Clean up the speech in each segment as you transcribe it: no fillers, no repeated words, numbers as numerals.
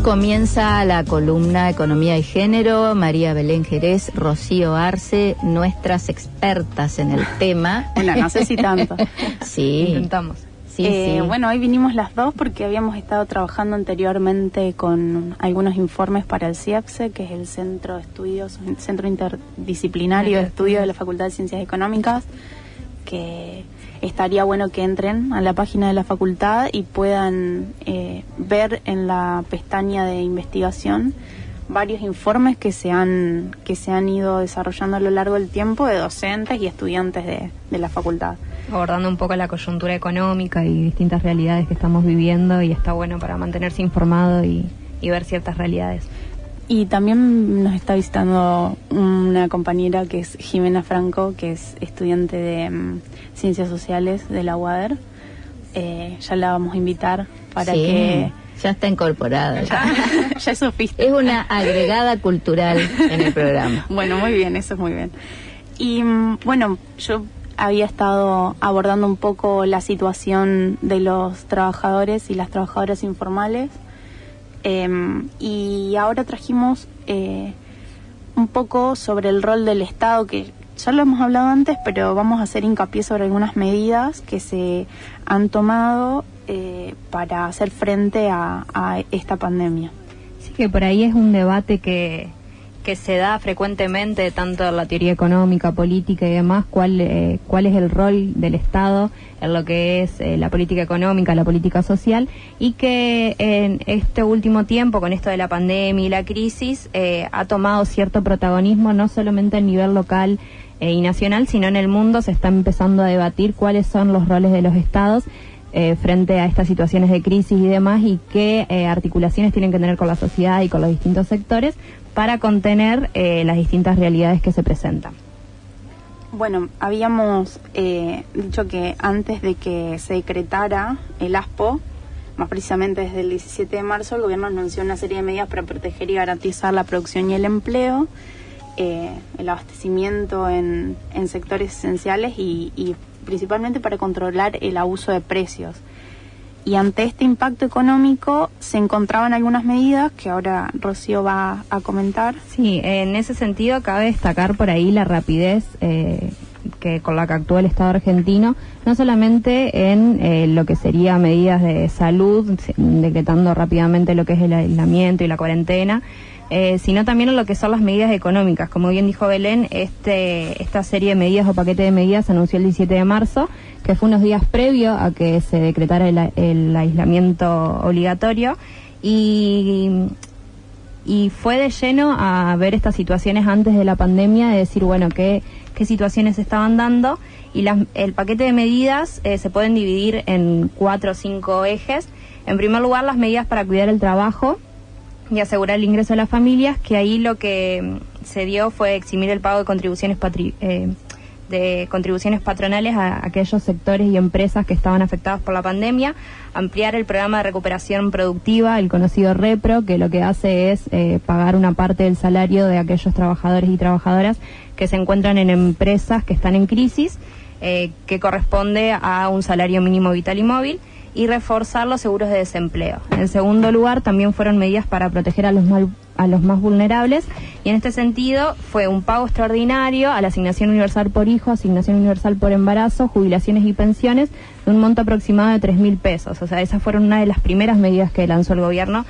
Comienza la columna Economía y Género. María Belén Jerez, Rocío Arce, nuestras expertas en el tema. Bueno, no sé si tanto. Sí. Intentamos. Sí. Bueno, hoy vinimos las dos porque habíamos estado trabajando anteriormente con algunos informes para el CIEPSE, que es el Centro Interdisciplinario de Estudios de la Facultad de Ciencias Económicas, que estaría bueno que entren a la página de la facultad y puedan ver en la pestaña de investigación varios informes que se han ido desarrollando a lo largo del tiempo de docentes y estudiantes de la facultad. Abordando un poco la coyuntura económica y distintas realidades que estamos viviendo, y está bueno para mantenerse informado y ver ciertas realidades. Y también nos está visitando una compañera que es Jimena Franco, que es estudiante de Ciencias Sociales de la UADER. Ya la vamos a invitar para que... Ya está incorporada. Ya es oficio. Es una agregada cultural en el programa. Bueno, muy bien, eso es muy bien. Y bueno, yo había estado abordando un poco la situación de los trabajadores y las trabajadoras informales. Y ahora trajimos un poco sobre el rol del Estado, que ya lo hemos hablado antes, pero vamos a hacer hincapié sobre algunas medidas que se han tomado para hacer frente a esta pandemia. Sí, que por ahí es un debate que se da frecuentemente, tanto en la teoría económica, política y demás, cuál es el rol del Estado en lo que es la política económica, la política social, y que en este último tiempo, con esto de la pandemia y la crisis, ha tomado cierto protagonismo, no solamente a nivel local y nacional, sino en el mundo. Se está empezando a debatir cuáles son los roles de los Estados frente a estas situaciones de crisis y demás, y qué articulaciones tienen que tener con la sociedad y con los distintos sectores para contener las distintas realidades que se presentan. Bueno, habíamos dicho que antes de que se decretara el ASPO, más precisamente desde el 17 de marzo, el gobierno anunció una serie de medidas para proteger y garantizar la producción y el empleo, el abastecimiento en sectores esenciales y principalmente para controlar el abuso de precios. Y ante este impacto económico se encontraban algunas medidas que ahora Rocío va a comentar. Sí, en ese sentido cabe destacar por ahí la rapidez que con la que actúa el Estado argentino, no solamente en lo que sería medidas de salud, decretando rápidamente lo que es el aislamiento y la cuarentena, sino también en lo que son las medidas económicas. Como bien dijo Belén, esta serie de medidas o paquete de medidas se anunció el 17 de marzo, que fue unos días previo a que se decretara el aislamiento obligatorio, y fue de lleno a ver estas situaciones antes de la pandemia, de decir, bueno, qué situaciones se estaban dando, y el paquete de medidas se pueden dividir en 4 o 5 ejes. En primer lugar, las medidas para cuidar el trabajo y asegurar el ingreso de las familias, que ahí lo que se dio fue eximir el pago de contribuciones patronales a aquellos sectores y empresas que estaban afectados por la pandemia, ampliar el programa de recuperación productiva, el conocido REPRO, que lo que hace es pagar una parte del salario de aquellos trabajadores y trabajadoras que se encuentran en empresas que están en crisis, que corresponde a un salario mínimo vital y móvil, y reforzar los seguros de desempleo. En segundo lugar, también fueron medidas para proteger a los más vulnerables, y en este sentido fue un pago extraordinario a la asignación universal por hijo, asignación universal por embarazo, jubilaciones y pensiones, de un monto aproximado de 3.000 pesos. O sea, esas fueron una de las primeras medidas que lanzó el gobierno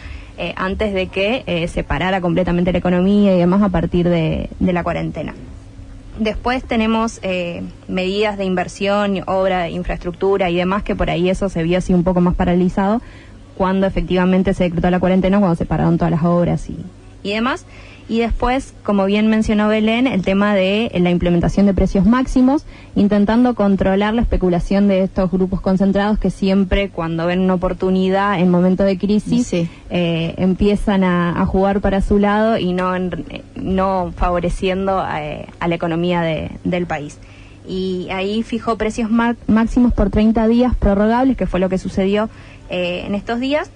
antes de que se parara completamente la economía y demás a partir de la cuarentena. Después tenemos medidas de inversión, obra, infraestructura y demás, que por ahí eso se vio así un poco más paralizado cuando efectivamente se decretó la cuarentena, cuando se pararon todas las obras y demás. Y después, como bien mencionó Belén, el tema de la implementación de precios máximos, intentando controlar la especulación de estos grupos concentrados que siempre, cuando ven una oportunidad en momentos de crisis, empiezan a jugar para su lado y no favoreciendo a la economía del país. Y ahí fijó precios máximos por 30 días prorrogables, que fue lo que sucedió en estos días,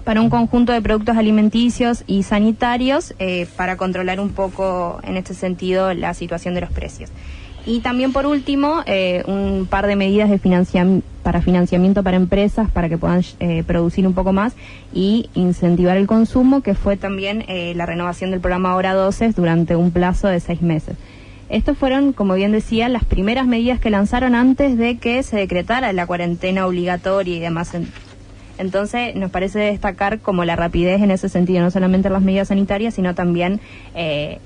para un conjunto de productos alimenticios y sanitarios, para controlar un poco en este sentido la situación de los precios. Y también, por último, un par de medidas de financiamiento para empresas para que puedan producir un poco más y incentivar el consumo, que fue también la renovación del programa Hora 12 durante un plazo de 6 meses. Estos fueron, como bien decía, las primeras medidas que lanzaron antes de que se decretara la cuarentena obligatoria y demás. Entonces, nos parece destacar como la rapidez en ese sentido, no solamente las medidas sanitarias, sino también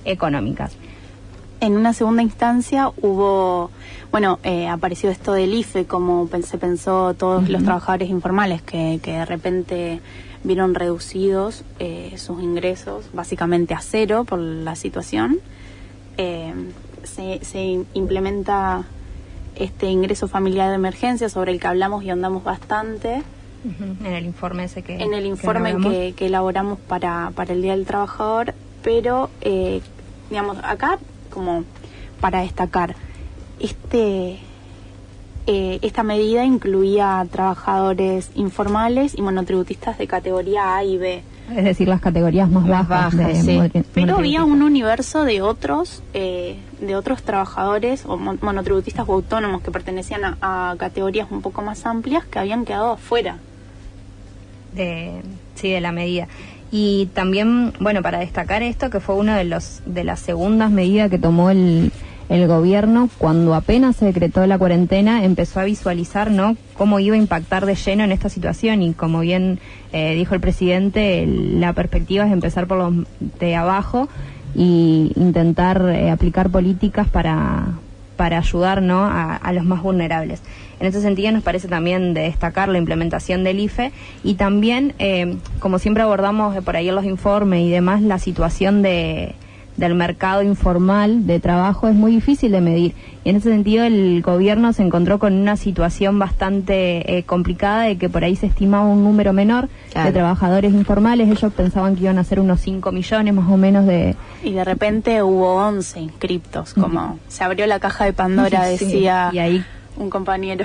económicas. En una segunda instancia apareció esto del IFE, como se pensó todos los trabajadores informales que de repente vieron reducidos sus ingresos básicamente a cero por la situación. Se implementa este ingreso familiar de emergencia sobre el que hablamos y andamos bastante. En el informe ese que que elaboramos para el Día del Trabajador, pero acá, como para destacar, esta medida incluía trabajadores informales y monotributistas de categoría A y B. Es decir, las categorías más bajas. Sí. Pero había un universo de otros trabajadores o monotributistas o autónomos que pertenecían a categorías un poco más amplias que habían quedado afuera de la medida. Y también, para destacar esto, que fue una de las segundas medidas que tomó el gobierno cuando apenas se decretó la cuarentena, empezó a visualizar, ¿no?, cómo iba a impactar de lleno en esta situación. Y como bien dijo el presidente, la perspectiva es empezar por los de abajo y intentar aplicar políticas para ayudar, ¿no?, a los más vulnerables. En ese sentido, nos parece también de destacar la implementación del IFE y también, como siempre abordamos por ahí en los informes y demás, la situación del mercado informal de trabajo es muy difícil de medir. Y en ese sentido, el gobierno se encontró con una situación bastante complicada, de que por ahí se estimaba un número menor de trabajadores informales. Ellos pensaban que iban a ser unos 5 millones más o menos de... Y de repente hubo 11 inscriptos, como se abrió la caja de Pandora, decía... Y ahí un compañero.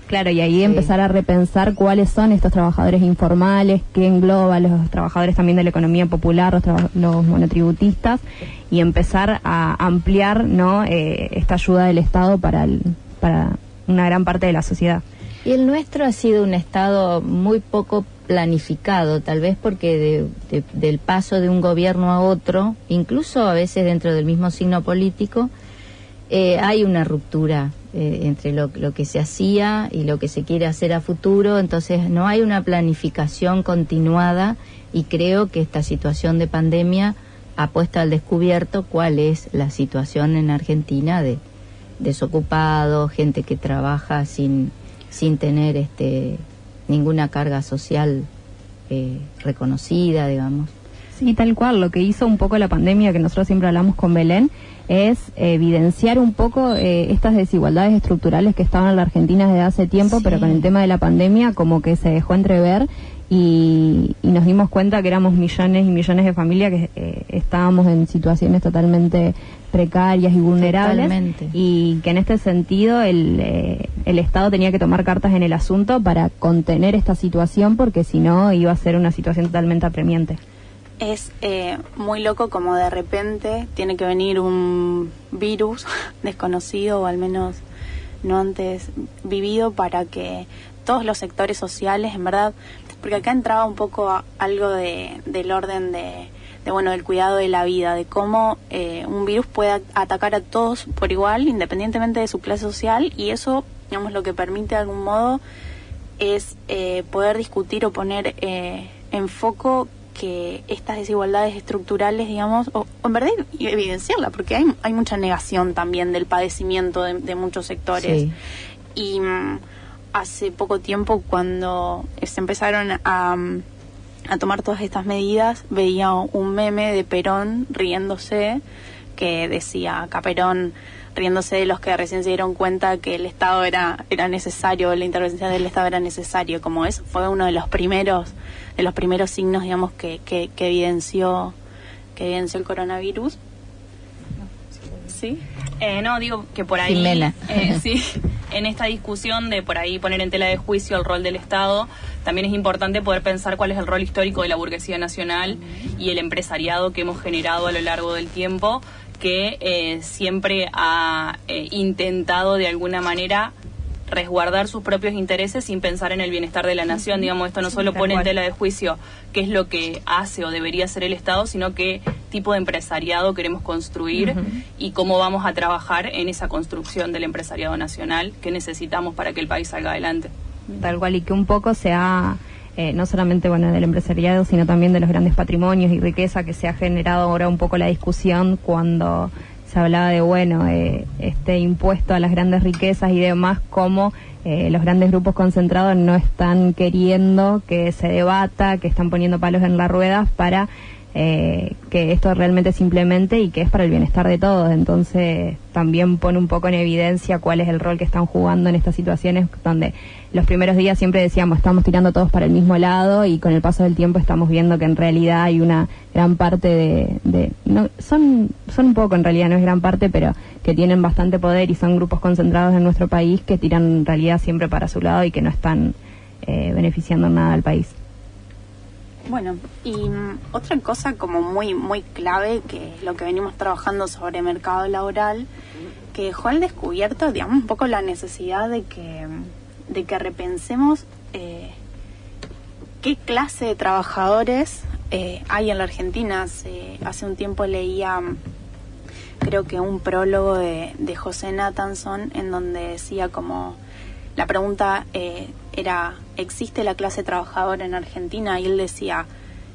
Claro, y ahí empezar a repensar cuáles son estos trabajadores informales, qué engloba los trabajadores también de la economía popular, los monotributistas, y empezar a ampliar, ¿no?, esta ayuda del Estado para una gran parte de la sociedad. Y el nuestro ha sido un Estado muy poco planificado, tal vez porque del paso de un gobierno a otro, incluso a veces dentro del mismo signo político, hay una ruptura entre lo que se hacía y lo que se quiere hacer a futuro. Entonces no hay una planificación continuada, y creo que esta situación de pandemia ha puesto al descubierto cuál es la situación en Argentina de desocupados, gente que trabaja sin tener ninguna carga social reconocida, digamos. Sí, tal cual. Lo que hizo un poco la pandemia, que nosotros siempre hablamos con Belén, es evidenciar un poco estas desigualdades estructurales que estaban en la Argentina desde hace tiempo, pero con el tema de la pandemia como que se dejó entrever, y nos dimos cuenta que éramos millones y millones de familias que estábamos en situaciones totalmente precarias y vulnerables. Totalmente. Y que en este sentido el Estado tenía que tomar cartas en el asunto para contener esta situación, porque si no iba a ser una situación totalmente apremiante. Es muy loco como de repente tiene que venir un virus desconocido, o al menos no antes vivido, para que todos los sectores sociales, en verdad, porque acá entraba un poco algo del orden del cuidado de la vida, de cómo un virus puede atacar a todos por igual, independientemente de su clase social, y eso, digamos, lo que permite de algún modo es poder discutir o poner en foco que estas desigualdades estructurales, digamos, o en verdad evidenciarla, porque hay mucha negación también del padecimiento de muchos sectores. Sí. Y hace poco tiempo, cuando se empezaron a tomar todas estas medidas, veía un meme de Perón riéndose, que decía acá Perón riéndose de los que recién se dieron cuenta que el Estado era necesario, la intervención del Estado era necesario. Como eso fue uno de los primeros signos, digamos, que evidenció el coronavirus. ¿Sí? No, digo que por ahí, sí, en esta discusión de por ahí poner en tela de juicio el rol del Estado, también es importante poder pensar cuál es el rol histórico de la burguesía nacional y el empresariado que hemos generado a lo largo del tiempo, que siempre ha intentado de alguna manera resguardar sus propios intereses sin pensar en el bienestar de la nación. Digamos, esto no solo pone en tela de juicio qué es lo que hace o debería hacer el Estado, sino qué tipo de empresariado queremos construir y cómo vamos a trabajar en esa construcción del empresariado nacional que necesitamos para que el país salga adelante. Tal cual, y que un poco se ha, no solamente del empresariado, sino también de los grandes patrimonios y riqueza, que se ha generado ahora un poco la discusión cuando se hablaba de, este impuesto a las grandes riquezas y demás, como los grandes grupos concentrados no están queriendo que se debata, que están poniendo palos en las ruedas para que esto realmente se implemente y que es para el bienestar de todos. Entonces también pone un poco en evidencia cuál es el rol que están jugando en estas situaciones, donde los primeros días siempre decíamos estamos tirando todos para el mismo lado, y con el paso del tiempo estamos viendo que en realidad hay una gran parte son un poco, en realidad no es gran parte, pero que tienen bastante poder y son grupos concentrados en nuestro país que tiran en realidad siempre para su lado y que no están beneficiando en nada al país. Bueno, y otra cosa como muy muy clave, que es lo que venimos trabajando sobre mercado laboral, que dejó al descubierto, digamos, un poco la necesidad de que repensemos qué clase de trabajadores hay en la Argentina. Hace un tiempo leía, creo que un prólogo de José Nathanson, en donde decía como la pregunta era, ¿existe la clase trabajadora en Argentina? Y él decía,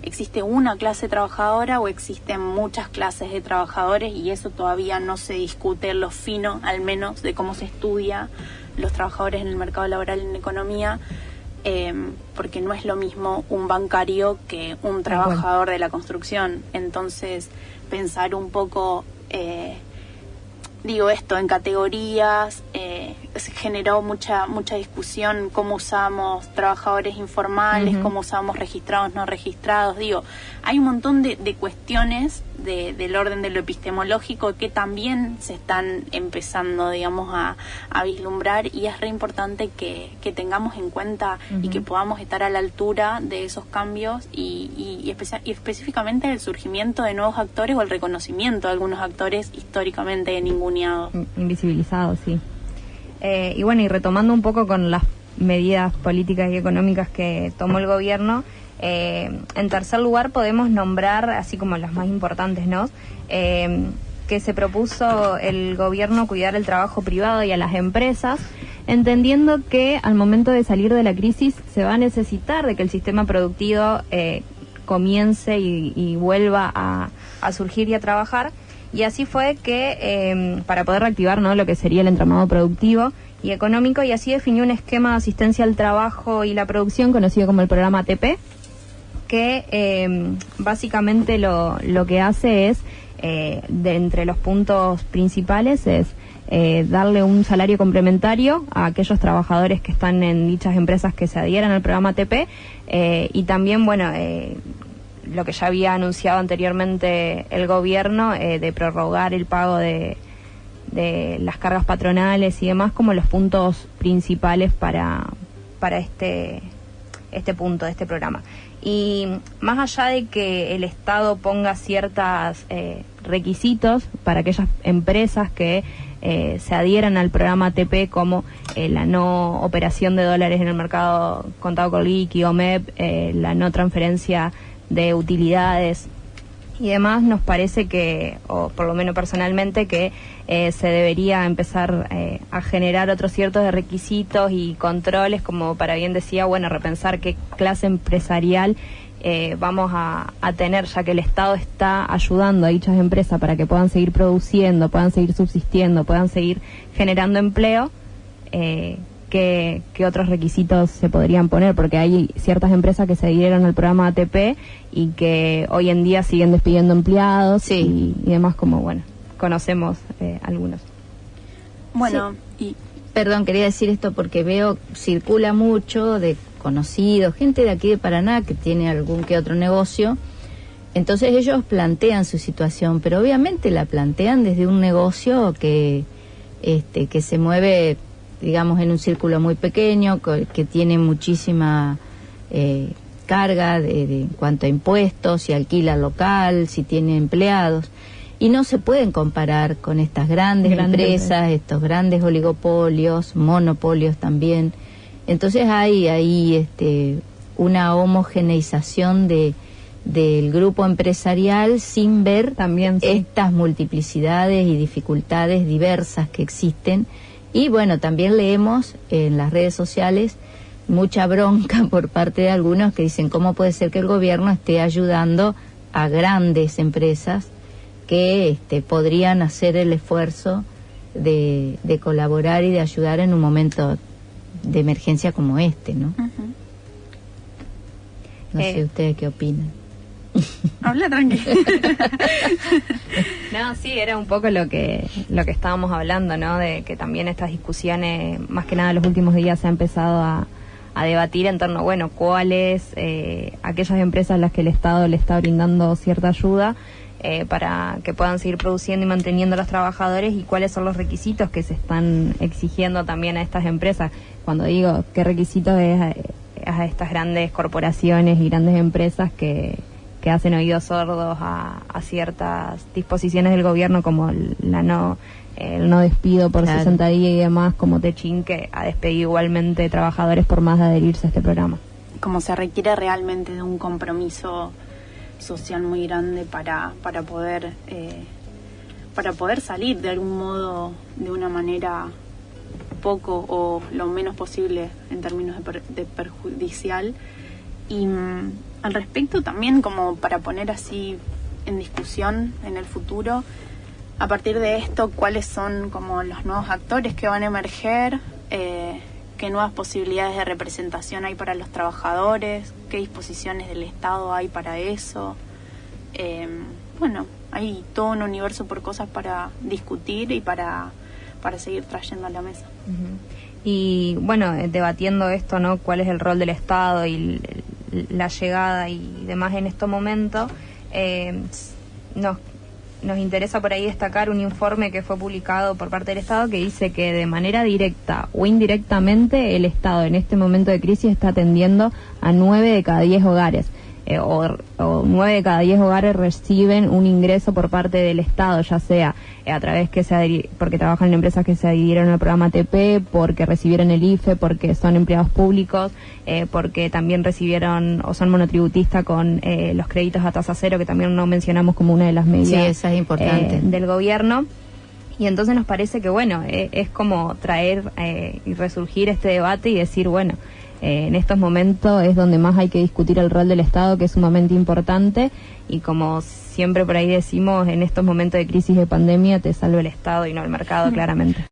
¿existe una clase trabajadora o existen muchas clases de trabajadores? Y eso todavía no se discute en lo fino, al menos, de cómo se estudia los trabajadores en el mercado laboral, en economía, porque no es lo mismo un bancario que un trabajador de la construcción. Entonces, pensar un poco, digo esto, en categorías, se generó mucha discusión, cómo usamos trabajadores informales, cómo usamos registrados, no registrados. Digo, hay un montón de cuestiones del orden de lo epistemológico que también se están empezando, digamos, a vislumbrar, y es re importante que tengamos en cuenta y que podamos estar a la altura de esos cambios y específicamente el surgimiento de nuevos actores o el reconocimiento de algunos actores históricamente ninguneados. Invisibilizados, sí. Y bueno, y retomando un poco con las medidas políticas y económicas que tomó el gobierno, en tercer lugar podemos nombrar, así como las más importantes, ¿no? Que se propuso el gobierno cuidar el trabajo privado y a las empresas, entendiendo que al momento de salir de la crisis se va a necesitar de que el sistema productivo comience y vuelva a surgir y a trabajar. Y así fue que, para poder reactivar, ¿no?, lo que sería el entramado productivo y económico, y así definió un esquema de asistencia al trabajo y la producción conocido como el programa ATP, que básicamente lo que hace es, de entre los puntos principales, es darle un salario complementario a aquellos trabajadores que están en dichas empresas que se adhieran al programa ATP, y también, bueno, lo que ya había anunciado anteriormente el gobierno, de prorrogar el pago de las cargas patronales y demás, como los puntos principales para este punto de este programa. Y más allá de que el Estado ponga ciertos requisitos para aquellas empresas que se adhieran al programa ATP, como la no operación de dólares en el mercado contado con líquido, MEP, la no transferencia de utilidades y demás, nos parece que, o por lo menos personalmente, que se debería empezar a generar otros ciertos de requisitos y controles, como para bien decía, bueno, repensar qué clase empresarial vamos a tener, ya que el Estado está ayudando a dichas empresas para que puedan seguir produciendo, puedan seguir subsistiendo, puedan seguir generando empleo. ¿Qué otros requisitos se podrían poner? Porque hay ciertas empresas que se adhirieron al programa ATP y que hoy en día siguen despidiendo empleados, y demás, como, bueno, conocemos algunos. Bueno, sí. Perdón, quería decir esto porque veo, circula mucho de conocidos, gente de aquí de Paraná que tiene algún que otro negocio. Entonces ellos plantean su situación, pero obviamente la plantean desde un negocio que se mueve, digamos, en un círculo muy pequeño, que tiene muchísima carga en cuanto a impuestos, si alquila local, si tiene empleados. y no se pueden comparar con estas grandes empresas, estos grandes oligopolios, monopolios también. Entonces hay ahí una homogeneización del grupo empresarial sin ver también estas multiplicidades y dificultades diversas que existen. Y bueno, también leemos en las redes sociales mucha bronca por parte de algunos que dicen cómo puede ser que el gobierno esté ayudando a grandes empresas que podrían hacer el esfuerzo de colaborar y de ayudar en un momento de emergencia como ¿no? Uh-huh. No sé ustedes qué opinan. Habla tranquilo. No, sí, era un poco lo que estábamos hablando, ¿no? De que también estas discusiones, más que nada en los últimos días, se ha empezado a debatir en torno, bueno, cuáles aquellas empresas a las que el Estado le está brindando cierta ayuda para que puedan seguir produciendo y manteniendo a los trabajadores, y cuáles son los requisitos que se están exigiendo también a estas empresas. Cuando digo qué requisitos es a estas grandes corporaciones y grandes empresas que hacen oídos sordos a ciertas disposiciones del gobierno, como el no despido por 60 días y demás, como Techin, que ha despedido igualmente trabajadores por más de adherirse a este programa. Como se requiere realmente de un compromiso social muy grande para poder salir de algún modo, de una manera poco o lo menos posible en términos de perjudicial. Y al respecto también, como para poner así en discusión en el futuro, a partir de esto, cuáles son como los nuevos actores que van a emerger, qué nuevas posibilidades de representación hay para los trabajadores, qué disposiciones del Estado hay para eso. Bueno, hay todo un universo por cosas para discutir y para seguir trayendo a la mesa. Uh-huh. Y bueno, debatiendo esto, ¿no? ¿Cuál es el rol del Estado y la llegada y demás en este momento? Nos interesa por ahí destacar un informe que fue publicado por parte del Estado que dice que de manera directa o indirectamente el Estado en este momento de crisis está atendiendo a 9 de cada 10 hogares. O 9 de cada 10 hogares reciben un ingreso por parte del Estado, ya sea a través porque trabajan en empresas que se adhirieron al programa ATP, porque recibieron el IFE, porque son empleados públicos, porque también recibieron o son monotributistas con los créditos a tasa cero, que también no mencionamos como una de las medidas esa es importante. Del gobierno. Y entonces nos parece que, bueno, es como traer y resurgir este debate y decir, bueno, en estos momentos es donde más hay que discutir el rol del Estado, que es sumamente importante, y como siempre por ahí decimos, en estos momentos de crisis de pandemia te salva el Estado y no el mercado, claramente.